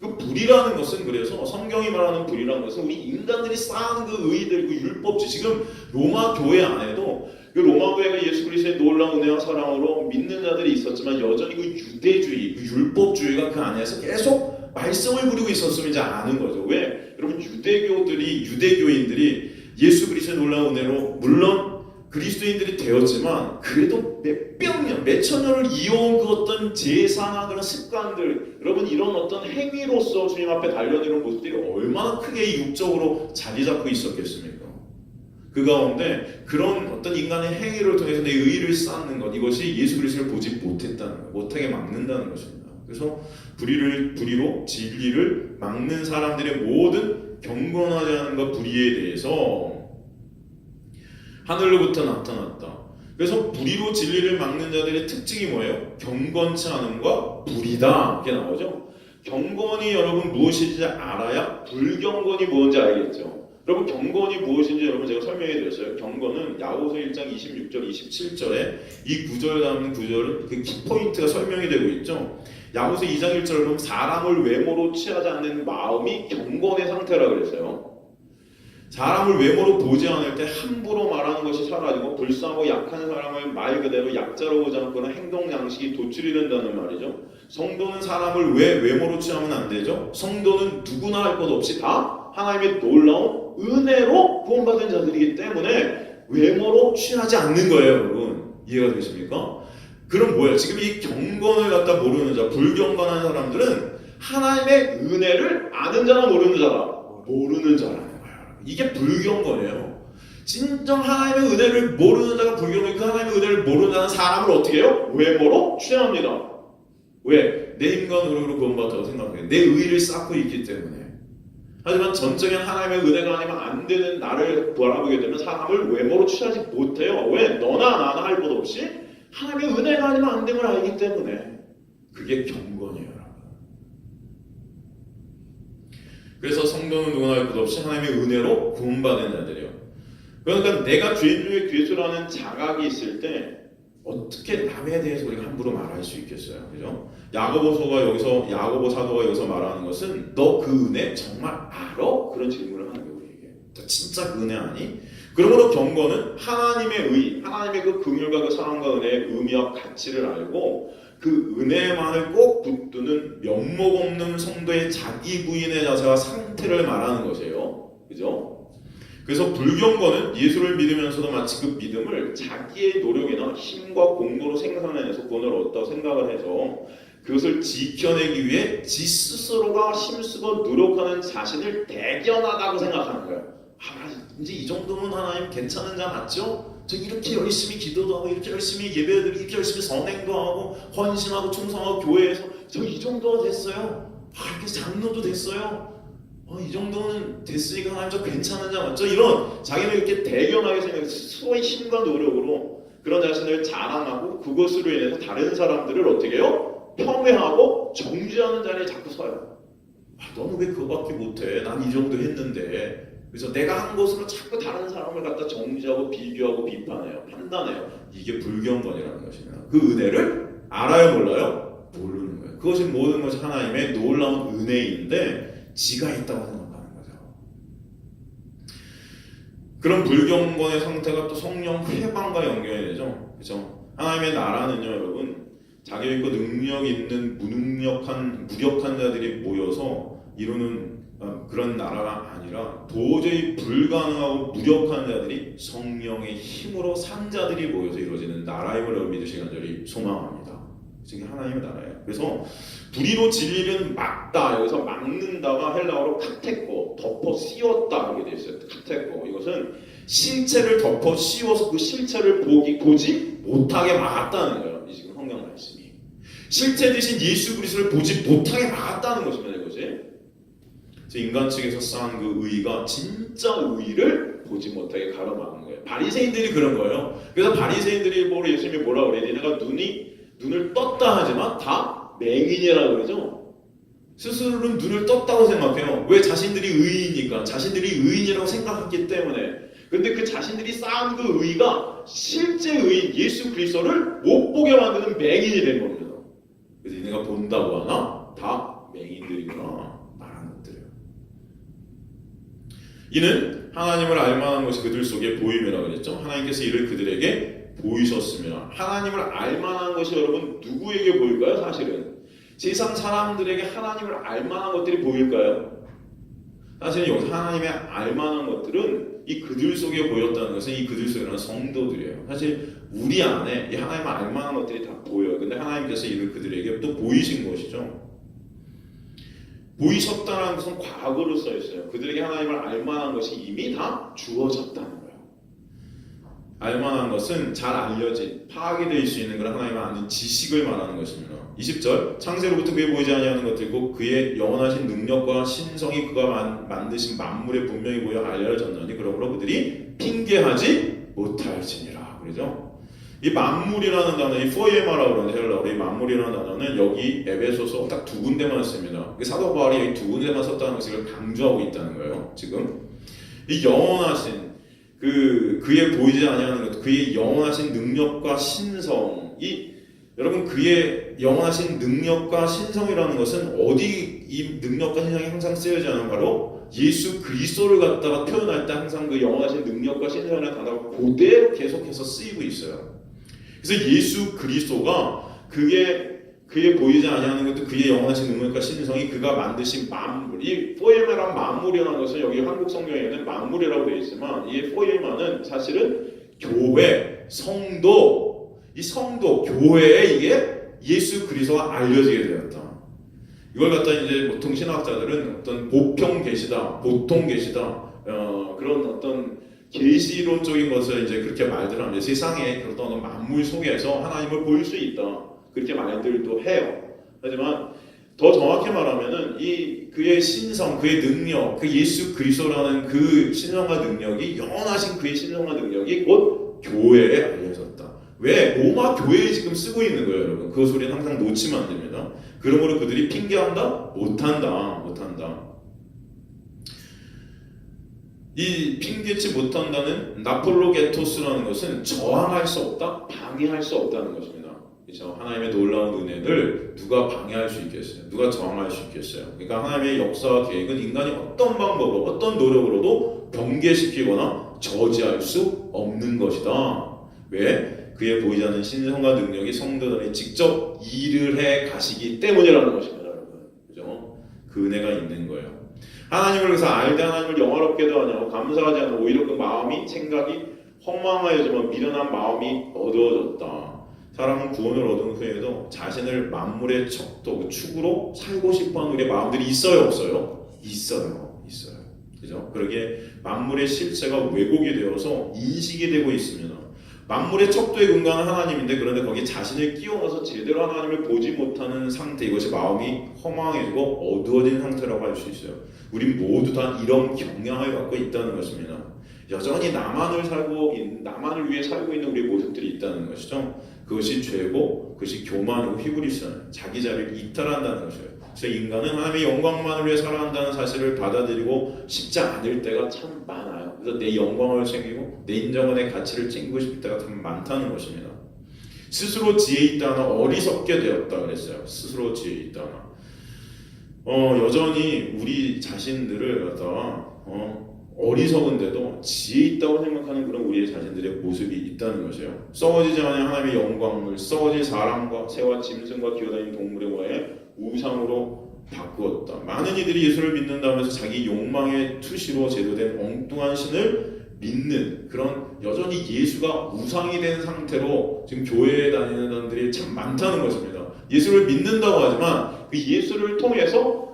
그 불이라는 것은 그래서 성경이 말하는 불이라는 것은 우리 인간들이 쌓은 그 의의들, 그 율법주 지금 로마 교회 안에도 그 로마 교회가 예수 그리스도의 놀라운 은혜와 사랑으로 믿는 자들이 있었지만 여전히 그 유대주의, 그 율법주의가 그 안에서 계속 말썽을 부리고 있었으면 이제 아는 거죠. 왜? 여러분 유대교인들이 예수 그리스도의 놀라운 은혜로 물론 그리스도인들이 되었지만 그래도 몇백 년, 몇천 년을 이어온 그 어떤 제사나 그런 습관들 여러분 이런 어떤 행위로서 주님 앞에 단련이런 모습들이 얼마나 크게 육적으로 자리 잡고 있었겠습니까? 그 가운데 그런 어떤 인간의 행위를 통해서 내 의의를 쌓는 것 이것이 예수 그리스도를 보지 못했다는 것, 못하게 막는다는 것입니다. 그래서 불의로 진리를 막는 사람들의 모든 경건하지 않은 것 불의에 대해서 하늘로부터 나타났다. 그래서 불의로 진리를 막는 자들의 특징이 뭐예요? 경건치 않음과 불의다 이렇게 나오죠. 경건이 여러분 무엇인지 알아야 불경건이 무엇인지 알겠죠. 여러분 경건이 무엇인지 여러분 제가 설명해 드렸어요. 경건은 야고보서 1장 26절 27절에 이 구절 다음 구절은 그 키포인트가 설명이 되고 있죠. 야고보서 2장 1절을 보면 사람을 외모로 취하지 않는 마음이 경건의 상태라고 그랬어요. 사람을 외모로 보지 않을 때 함부로 말하는 것이 사라지고 불쌍하고 약한 사람을 말 그대로 약자로 보지 않고는 행동 양식이 도출이 된다는 말이죠. 성도는 사람을 왜 외모로 취하면 안 되죠? 성도는 누구나 할 것 없이 다 하나님의 놀라운 은혜로 구원받은 자들이기 때문에 외모로 취하지 않는 거예요, 여러분. 이해가 되십니까? 그럼 뭐예요? 지금 이 경건을 갖다 모르는 자, 불경건한 사람들은 하나님의 은혜를 아는 자나 모르는 자라? 모르는 자라. 이게 불경건이에요. 진정 하나님의 은혜를 모르는 자가 불경건이고 그 하나님의 은혜를 모르는 자는 사람을 어떻게 해요? 외모로 취합니다. 왜? 내 힘과 노력으로 구원받았다고 생각해요. 내 의의를 쌓고 있기 때문에. 하지만 전적인 하나님의 은혜가 아니면 안 되는 나를 바라보게 되면 사람을 외모로 취하지 못해요. 왜? 너나 나나 할 것 없이 하나님의 은혜가 아니면 안 됨을 알기 때문에. 그게 경건이에요. 그래서 성도는 누구나 할 것 없이 하나님의 은혜로 구원받은 자들이요. 그러니까 내가 죄인 중에 괴수라는 자각이 있을 때 어떻게 남에 대해서 우리가 함부로 말할 수 있겠어요, 그죠? 야고보 사도가 여기서 말하는 것은 너 그 은혜 정말 알아? 그런 질문을 하는 거예요, 우리에게. 진짜 그 은혜 아니? 그러므로 경건은 하나님의 의, 하나님의 그 긍휼과 그 사랑과 은혜의 의미와 가치를 알고 그 은혜만을 꼭 붙드는 면목 없는 성도의 자기 부인의 자세와 상태를 말하는 것이에요. 그죠? 그래서 불경건은 예수를 믿으면서도 마치 그 믿음을 자기의 노력이나 힘과 공로로 생산해내서 그걸 얻다고 생각을 해서 그것을 지켜내기 위해 지 스스로가 힘쓰고 노력하는 자신을 대견하다고 생각하는 거예요. 이제 이 정도면 하나님 괜찮은 자 맞죠? 저 이렇게 열심히 기도도 하고 이렇게 열심히 예배드리고 이렇게 열심히 선행도 하고 헌신하고 충성하고 교회에서 저 이 정도가 됐어요. 이렇게 장로도 됐어요. 이 정도는 됐으니까 하나님 저 괜찮은 자 맞죠? 이런 자기는 이렇게 대견하게 생각해서 스스로의 힘과 노력으로 그런 자신을 자랑하고 그것으로 인해서 다른 사람들을 어떻게 해요? 평회하고 정죄하는 자리에 자꾸 서요. 너는 왜 그거밖에 못해? 난 이 정도 했는데. 그래서 내가 한 것으로 자꾸 다른 사람을 갖다 정죄하고 비교하고 비판해요. 판단해요. 이게 불경건이라는 것입니다. 그 은혜를 알아요 몰라요? 모르는 거예요. 그것이 모든 것이 하나님의 놀라운 은혜인데 지가 있다고 생각하는 거죠. 그런 불경건의 상태가 또 성령 회방과 연결이 되죠. 그렇죠? 하나님의 나라는요 여러분 자기 있고 능력 있는 무력한 자들이 모여서 이루는 그런 나라가 아니라 도저히 불가능하고 무력한 자들이 성령의 힘으로 산 자들이 모여서 이루어지는 나라임을 믿으시기 간절히 소망합니다. 이게 하나님의 나라예요. 그래서 불의로 진리는 막다, 여기서 막는다가 헬라어로 카테코, 덮어 씌웠다 이렇게 되어 있어요. 카테코, 이것은 실체를 덮어 씌워서 그 실체를 보지 못하게 막았다는 거예요. 이 지금 성경 말씀이 실체 대신 예수 그리스도를 보지 못하게 막았다는 것입니다. 이것이 인간 측에서 쌓은 그 의의가 진짜 의의를 보지 못하게 가로막은 거예요. 바리새인들이 그런 거예요. 그래서 바리새인들이 예수님이 뭐라 그래요? 니네가 눈을 떴다 하지만 다 맹인이라고 그러죠. 스스로는 눈을 떴다고 생각해요. 왜? 자신들이 의인이니까. 자신들이 의인이라고 생각했기 때문에. 근데 그 자신들이 쌓은 그 의의가 실제 의인 예수 그리스도를 못 보게 만드는 맹인이 된 겁니다. 그래서 니네가 본다고 하나? 다 맹인들이구나. 이는 하나님을 알만한 것이 그들 속에 보임이라고 그랬죠. 하나님께서 이를 그들에게 보이셨습니다. 하나님을 알만한 것이 여러분 누구에게 보일까요? 사실은 세상 사람들에게 하나님을 알만한 것들이 보일까요? 사실 여기서 하나님의 알만한 것들은 이 그들 속에 보였다는 것은 이 그들 속에는 성도들이에요. 사실 우리 안에 이 하나님을 알만한 것들이 다 보여요. 근데 하나님께서 이를 그들에게 또 보이신 것이죠. 보이셨다는 것은 과거로 써 있어요. 그들에게 하나님을 알만한 것이 이미 다 주어졌다는 거예요. 알만한 것은 잘 알려진, 파악이 될 수 있는 그런 하나님을 아는 지식을 말하는 것입니다. 20절 창세로부터 그에 보이지 아니하는 것들고 그의 영원하신 능력과 신성이 그가 만드신 만물에 분명히 보여 알려졌나니 그러므로 그들이 핑계하지 못할지니라. 그러죠? 이 만물이라는 단어, 이 포에마라고 그러는데 헬라어로 이 만물이라는 단어는 여기 에베소서 딱 두 군데만 씁니다. 사도 바울이 두 군데만 썼다는 것을 강조하고 있다는 거예요. 지금 이 영원하신 그의 보이지 아니하는 것, 그의 영원하신 능력과 신성, 여러분 그의 영원하신 능력과 신성이라는 것은 어디 이 능력과 신성이 항상 쓰여지지 않은 바로 예수 그리스도를 갖다가 표현할 때 항상 그 영원하신 능력과 신성이라는 단어가 그대로 계속해서 쓰이고 있어요. 그래서 예수 그리스도가 그의 보이지 아니하는 것도 그의 영원하신 능력과 신성이 그가 만드신 만물, 이 포에마란 만물이라는 것은 여기 한국 성경에는 만물이라고 되어 있지만 이 포에마는 사실은 교회, 성도, 이 성도, 교회에 이게 예수 그리스도가 알려지게 되었다. 이걸 갖다 이제 보통 신학자들은 어떤 보편 계시다, 보통 계시다, 그런 어떤 계시론적인 것을 이제 그렇게 말들 합니다. 세상에 그런 어떤 만물 속에서 하나님을 볼 수 있다. 그렇게 말들도 해요. 하지만 더 정확히 말하면은 그의 신성, 그의 능력, 그 예수 그리스도라는 그 신성과 능력이 영원하신 그의 신성과 능력이 곧 교회에 알려졌다. 왜? 로마 교회에 지금 쓰고 있는 거예요, 여러분. 그 소리는 항상 놓치면 안 됩니다. 그러므로 그들이 핑계한다? 못한다. 이 핑계치 못한다는 나폴로게토스라는 것은 저항할 수 없다, 방해할 수 없다는 것입니다. 그렇죠? 하나님의 놀라운 은혜를 누가 방해할 수 있겠어요? 누가 저항할 수 있겠어요? 그러니까 하나님의 역사와 계획은 인간이 어떤 방법으로, 어떤 노력으로도 경계시키거나 저지할 수 없는 것이다. 왜? 그의 보이지 않는 신성과 능력이 성도들이 직접 일을 해 가시기 때문이라는 것입니다, 여러분. 그죠? 그 은혜가 있는 거예요. 하나님을 그래서 알되 하나님을 영화롭게도 하냐고 감사하지 않고 오히려 그 마음이 생각이 허망하여지만 미련한 마음이 어두워졌다. 사람은 구원을 얻은 후에도 자신을 만물의 척도 그 축으로 살고 싶어하는 우리의 마음들이 있어요, 없어요? 있어요. 그죠? 그러기에 만물의 실체가 왜곡이 되어서 인식이 되고 있습니다. 만물의 척도의 근간은 하나님인데 그런데 거기에 자신을 끼워 넣어서 제대로 하나님을 보지 못하는 상태, 이것이 마음이 허망해지고 어두워진 상태라고 할 수 있어요. 우리 모두 다 이런 경향을 갖고 있다는 것입니다. 여전히 나만을 위해 살고 있는 우리의 모습들이 있다는 것이죠. 그것이 죄고 그것이 교만이고 히브리서는 자기 자리를 이탈한다는 것이에요. 그래서 인간은 하나님의 영광만을 위해 살아간다는 사실을 받아들이고 싶지 않을 때가 참 많아요. 그래서 내 영광을 챙기고 내 인정과 내 가치를 챙기고 싶을 때가 참 많다는 것입니다. 스스로 지혜 있다나 어리석게 되었다 그랬어요. 스스로 지혜 있다나 여전히 우리 자신들을 갖다가 어리석은데도 지혜 있다고 생각하는 그런 우리의 자신들의 모습이 있다는 것이에요. 썩어지지 않은 하나님의 영광을 썩어질 사람과 새와 짐승과 기어다니는 동물의 모양의 우상으로 바꾸었다. 많은 이들이 예수를 믿는다면서 자기 욕망의 투시로 제도된 엉뚱한 신을 믿는 그런 여전히 예수가 우상이 된 상태로 지금 교회에 다니는 사람들이 참 많다는 것입니다. 예수를 믿는다고 하지만 그 예수를 통해서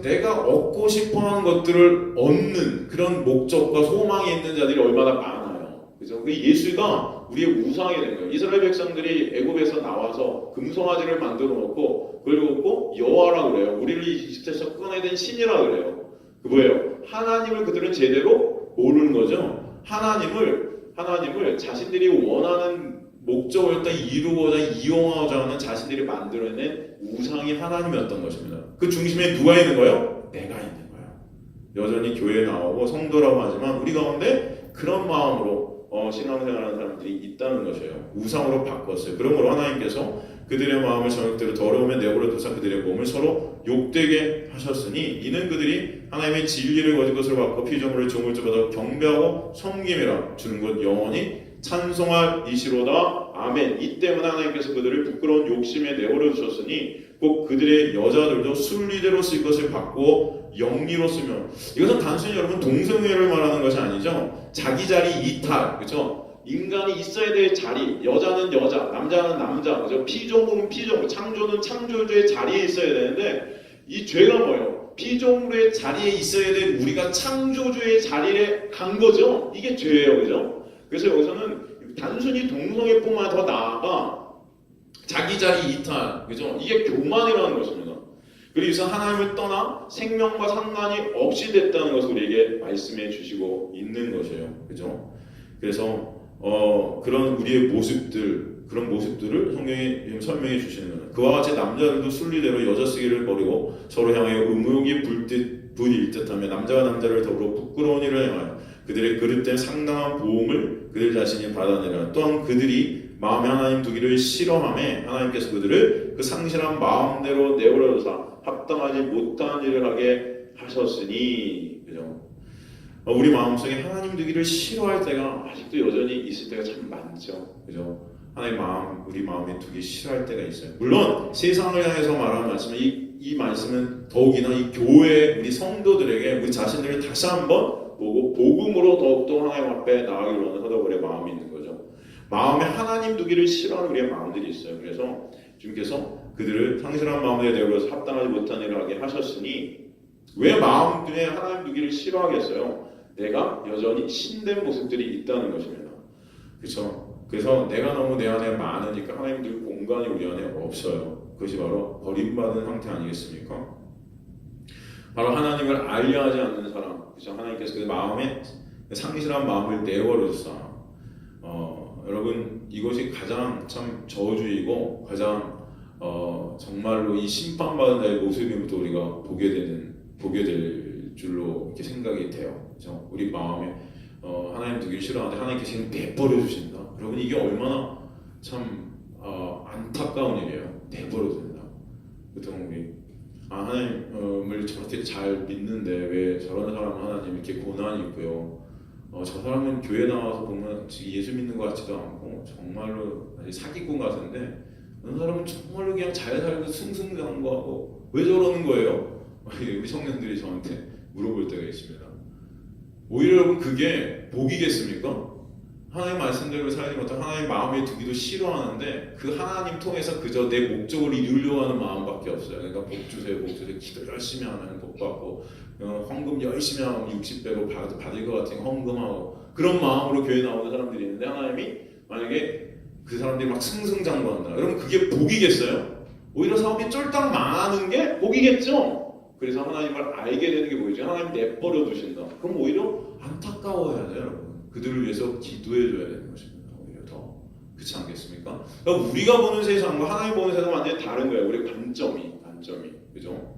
내가 얻고 싶어하는 것들을 얻는 그런 목적과 소망이 있는 자들이 얼마나 많아요. 그죠? 그 예수가 우리의 우상이 된 거예요. 이스라엘 백성들이 애굽에서 나와서 금송아지를 만들어 놓고 그걸 갖고 여호와라고 그래요. 우리를 이집트에서 꺼내든 신이라고 그래요. 그 뭐예요? 하나님을 그들은 제대로 모르는 거죠. 하나님을 자신들이 원하는 목적을 딱 이루고자 이용하고자 하는 자신들이 만들어낸 우상이 하나님이었던 것입니다. 그 중심에 누가 있는 거예요? 내가 있는 거예요. 여전히 교회에 나오고 성도라고 하지만 우리 가운데 그런 마음으로 신앙생활하는 사람들이 있다는 것이에요. 우상으로 바꿨어요. 그러므로 하나님께서 그들의 마음을 저녁대로 더러움에 내버려 두사 그들의 몸을 서로 욕되게 하셨으니 이는 그들이 하나님의 진리를 거짓 것으로 바꿔 피조물을 조물주보다 경배하고 섬김이라 주는 것 영원히 찬송할 이시로다. 아멘. 이 때문에 하나님께서 그들을 부끄러운 욕심에 내버려 두셨으니 꼭 그들의 여자들도 순리대로 쓸 것을 바꾸어 영리로 쓰며, 이것은 단순히 여러분 동성애를 말하는 것이 아니죠. 자기 자리 이탈, 그렇죠? 인간이 있어야 될 자리, 여자는 여자, 남자는 남자, 그죠? 피조물은 피조물, 창조는 창조주의 자리에 있어야 되는데 이 죄가 뭐예요? 피조물의 자리에 있어야 될 우리가 창조주의 자리에 간 거죠. 이게 죄예요, 그죠? 그래서 여기서는 단순히 동성애뿐만 더 나아가 자기 자리 이탈, 그죠? 이게 교만이라는 것입니다. 그래서 하나님을 떠나 생명과 상관이 없이 됐다는 것을 우리에게 말씀해 주시고 있는 것이에요, 그죠? 그래서 그런 우리의 모습들, 그런 모습들을 성경이 설명해 주시는 거예요. 그와 같이 남자들도 순리대로 여자 쓰기를 버리고 서로 향하여 의무욕이 불일 듯하며 남자가 남자를 더불어 부끄러운 일을 행하여 그들의 그릇된 상당한 보응을 그들 자신이 받아내라. 또한 그들이 마음에 하나님 두기를 싫어하며 하나님께서 그들을 그 상실한 마음대로 내버려둬서 합당하지 못한 일을 하게 하셨으니, 그죠? 우리 마음속에 하나님 두기를 싫어할 때가 아직도 여전히 있을 때가 참 많죠, 그죠? 하나님 마음, 우리 마음에 두기 싫어할 때가 있어요. 물론 세상을 향해서 말하는 말씀은 이 말씀은 더욱이나 이 교회 우리 성도들에게 우리 자신들을 다시 한번 보고 복음으로 더욱더 하나님 앞에 나아가기를 원하는 그의 마음이 있는 거죠. 마음에 하나님 두기를 싫어하는 우리의 마음들이 있어요. 그래서 주님께서 그들을 상실한 마음에 내버려서 합당하지 못한 일을 하게 하셨으니, 왜 마음에 하나님 두기를 싫어하겠어요? 내가 여전히 신된 모습들이 있다는 것입니다. 그렇죠? 그래서 내가 너무 내 안에 많으니까 하나님 둘 공간이 우리 안에 없어요. 그것이 바로 버림받은 상태 아니겠습니까? 바로 하나님을 알려 하지 않는 사람, 그렇죠? 하나님께서 그 마음에 상실한 마음을 내버려서 여러분, 이것이 가장 참 저주이고 가장 정말로 이 심판받은 자의 모습부터 우리가 보게 될 줄로 이렇게 생각이 돼요. 그렇죠? 우리 마음에 하나님 두기를 싫어하는데 하나님께서 그냥 내버려 주신다. 여러분, 이게 얼마나 참 안타까운 일이에요. 내버려 둔다. 보통 우리 하나님을 저렇게 잘 믿는데 왜 저런 사람은 하나님 이렇게 고난이 있고요. 저 사람은 교회 나와서 보면 예수 믿는 것 같지도 않고 정말로 사기꾼 같은데 어느 사람은 정말로 그냥 잘 살고 승승장구하고 왜 저러는 거예요? 우리 청년들이 저한테 물어볼 때가 있습니다. 오히려 여러분 그게 복이겠습니까? 하나님 말씀대로 살지 못한 하나님 마음에 두기도 싫어하는데 그 하나님 통해서 그저 내 목적을 이루려고 하는 마음밖에 없어요. 그러니까 복 주세요, 복 주세요. 기도 열심히 하면 복 받고 헌금 열심히 하면 60배로 받을 것 같으니 헌금하고 그런 마음으로 교회 나오는 사람들이 있는데 하나님이 만약에 그 사람들이 막 승승장구한다. 여러분 그게 복이겠어요? 오히려 사업이 쫄딱 망하는 게 복이겠죠? 그래서 하나님을 알게 되는 게 뭐죠? 하나님 내버려 두신다. 그럼 오히려 안타까워야 돼요, 여러분. 그들을 위해서 기도해줘야 되는 것입니다. 오히려 더 그렇지 않겠습니까? 그러니까 우리가 보는 세상과 하나님 보는 세상은 완전히 다른 거예요. 우리 관점이 그죠?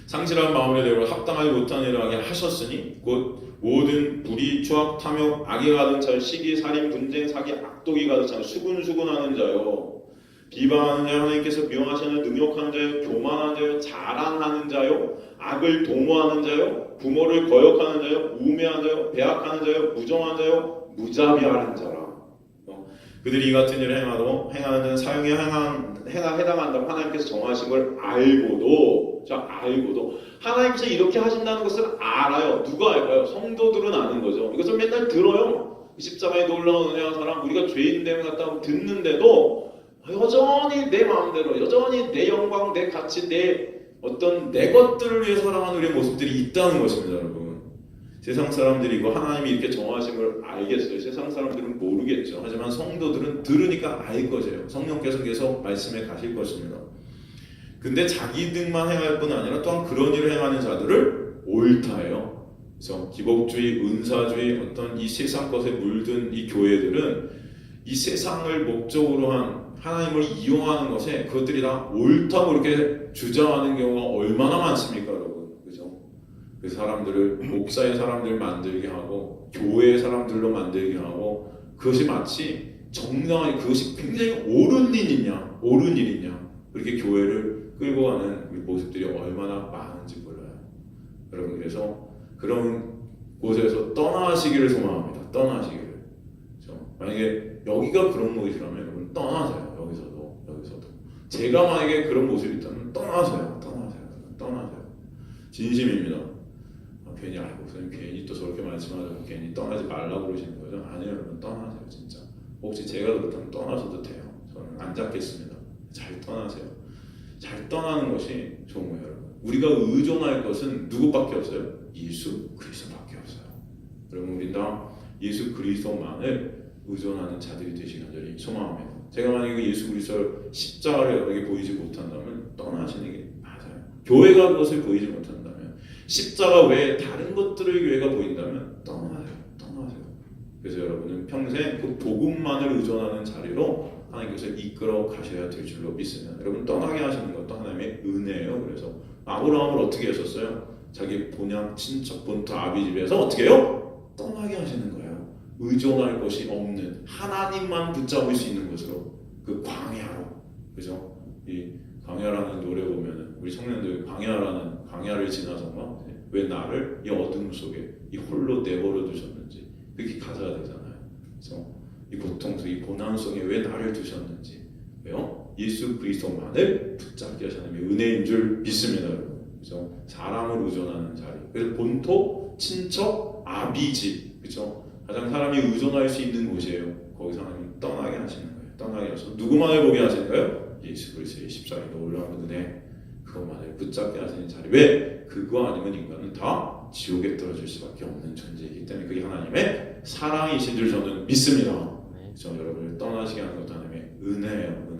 상실한 마음에 대로 합당하지 못한 일을 하게 하셨으니 곧 모든 불의, 추악, 탐욕, 악이 가득 찬 시기, 살인, 분쟁, 사기, 악독이 가득 찬 수군수군하는 자요, 비방하는 자요, 하나님께서 미워하시는 능욕하는 자요, 교만하는 자요, 자랑하는 자요, 악을 도모하는 자요, 부모를 거역하는 자요, 우매한 자요, 배악하는 자요, 무정한 자요, 무자비하는 자라. 그들이 이 같은 일을 행하는 자는 사형에 해당한다고 하나님께서 정하신 걸 알고도 하나님께서 이렇게 하신다는 것을 알아요. 누가 알까요? 성도들은 아는 거죠. 이것을 맨날 들어요. 십자가에 놀라운 은혜한 사람, 우리가 죄인됨을 갖다 듣는데도 여전히 내 마음대로, 여전히 내 영광, 내 가치, 내 것들을 위해 살아가는 우리의 모습들이 있다는 것입니다, 여러분. 세상 사람들이고 하나님이 이렇게 정하신 걸 알겠어요. 세상 사람들은 모르겠죠. 하지만 성도들은 들으니까 알 것이에요. 성령께서 계속 말씀해 가실 것입니다. 근데 자기들만 행할 뿐 아니라 또한 그런 일을 행하는 자들을 옳다해요. 그래서 기복주의, 은사주의, 어떤 이 세상 것에 물든 이 교회들은 이 세상을 목적으로 한 하나님을 이용하는 것에 그것들이 다 옳다고 이렇게 주장하는 경우가 얼마나 많습니까, 여러분? 그죠? 그 사람들을 목사의 사람들 만들게 하고 교회의 사람들로 만들게 하고 그것이 마치 정당하게 그것이 굉장히 옳은 일이냐 그렇게 교회를 끌고 가는 우리 모습들이 얼마나 많은지 몰라요. 여러분 그래서 그런 곳에서 떠나시기를 소망합니다. 떠나시기를. 그렇죠? 만약에 여기가 그런 곳이라면 여러분 떠나세요. 여기서도 제가 만약에 그런 모습이 있다면 떠나세요. 진심입니다. 괜히 선생님 괜히 또 저렇게 말씀하자고 괜히 떠나지 말라고 그러시는 거죠? 아니요, 여러분 떠나세요. 진짜 혹시 제가 그렇다면 떠나셔도 돼요. 저는 안 잡겠습니다. 잘 떠나세요. 잘 떠나는 것이 좋은 거예요, 여러분. 우리가 의존할 것은 누구밖에 없어요? 예수 그리스도밖에 없어요. 여러분 우리 다 예수 그리스도만을 의존하는 자들이 되시길 간절히 소망합니다. 제가 만약에 그 예수 그리스도 십자가를 여러분에게 보이지 못한다면 떠나시는 게 맞아요. 교회가 그것을 보이지 못한다면 십자가 외에 다른 것들을 교회가 보인다면 떠나세요. 그래서 여러분은 평생 그 복음만을 의존하는 자리로 하나님께서 이끌어 가셔야 될 줄로 믿습니다. 여러분 떠나게 하시는 것도 하나님의 은혜예요. 그래서 아브라함을 어떻게 하셨어요? 자기 본향 친척 본토 아비 집에서 어떻게 해요? 떠나게 하시는 거예요. 의존할 것이 없는 하나님만 붙잡을 수 있는 것으로 그 광야로. 그죠? 이 광야라는 노래 보면은 우리 청년들 광야를 지나서 왜 나를 이 어둠 속에 이 홀로 내버려 두셨는지 그게 가사가 되잖아요. 그래서 이 고통 속, 이 고난 속에 왜 나를 두셨는지, 왜요? 예수 그리스도만을 붙잡게 하시는 은혜인 줄 믿습니다, 여러분. 그래서 사람을 의존하는 자리. 그래서 본토, 친척, 아비집, 그렇죠? 가장 사람이 의존할 수 있는 곳이에요. 거기서 하나님 떠나게 하시는 거예요. 떠나게 하셔서 누구만을 보게 하시는 거예요? 예수 그리스도의 십자가에 놀라운 은혜, 그것만을 붙잡게 하시는 자리. 왜? 그거 아니면 인간은 다 지옥에 떨어질 수밖에 없는 존재이기 때문에 그게 하나님의 사랑이신 줄 저는 믿습니다. 그래서 여러분을 떠나시게 하는 것도 하나님의 은혜예요.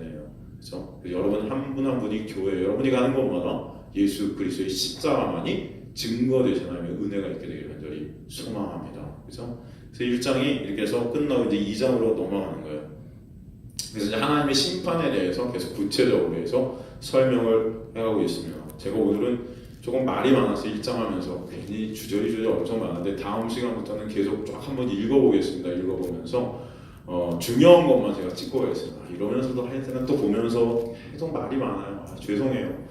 그래서 여러분 한 분 한 분이 교회, 여러분이 가는 곳마다 예수 그리스도의 십자가만이 증거되신 하나님의 은혜가 있게 되기를 간절히 소망합니다. 그래서 1장이 이렇게 해서 끝나고 이제 2장으로 넘어가는 거예요. 그래서 이제 하나님의 심판에 대해서 계속 구체적으로 해서 설명을 해가고 있습니다. 제가 오늘은 조금 말이 많아서 1장 하면서 괜히 주저리 엄청 많은데 다음 시간부터는 계속 쫙 한번 읽어보겠습니다. 읽어보면서 중요한 것만 제가 찍고 가겠습니다. 이러면서도 하여튼 또 보면서 계속 말이 많아요. 죄송해요.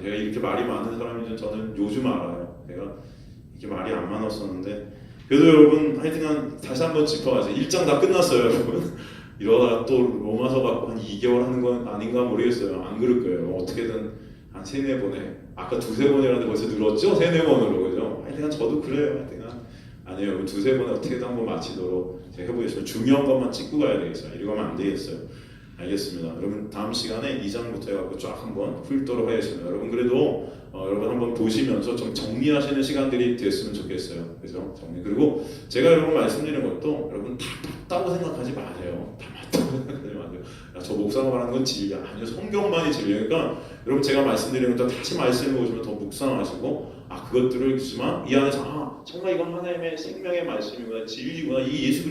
제가 이렇게 말이 많은 사람인지 저는 요즘 알아요. 제가 이렇게 말이 안 많았었는데 그래도 여러분 하여튼 다시 한번 짚어가세요. 1장 다 끝났어요, 여러분. 이러다가 또 로마서 갖고 한 2개월 하는 건 아닌가 모르겠어요. 안 그럴 거예요. 어떻게든 한 3-4번에 아까 두세 번이라는데 벌써 늘었죠? 세네 번으로 그죠? 하여튼 저도 그래요. 하여튼 아니에요. 두세 번에 어떻게든 한번 마치도록 제가 해보겠습니다. 중요한 것만 찍고 가야 되겠어요. 이러고 가면 안 되겠어요. 알겠습니다. 여러분 다음 시간에 2장부터 해갖고 쫙 한번 훑도록 하겠습니다. 여러분 그래도 여러분 한번 보시면서 좀 정리하시는 시간들이 됐으면 좋겠어요. 그죠? 정리. 그리고 제가 여러분 말씀드리는 것도 여러분 다 맞다고 생각하지 마세요. 다 맞다고 생각하지 마세요. 야, 저 목사가 말하는 건 진리야. 아니요, 성경만이 진리예요. 그러니까 여러분 제가 말씀드리는 것도 다시 말씀해 보시면 더 묵상하시고 그것들을 있지만 이 안에서 정말 이건 하나님의 생명의 말씀이구나, 진리구나, 이 예수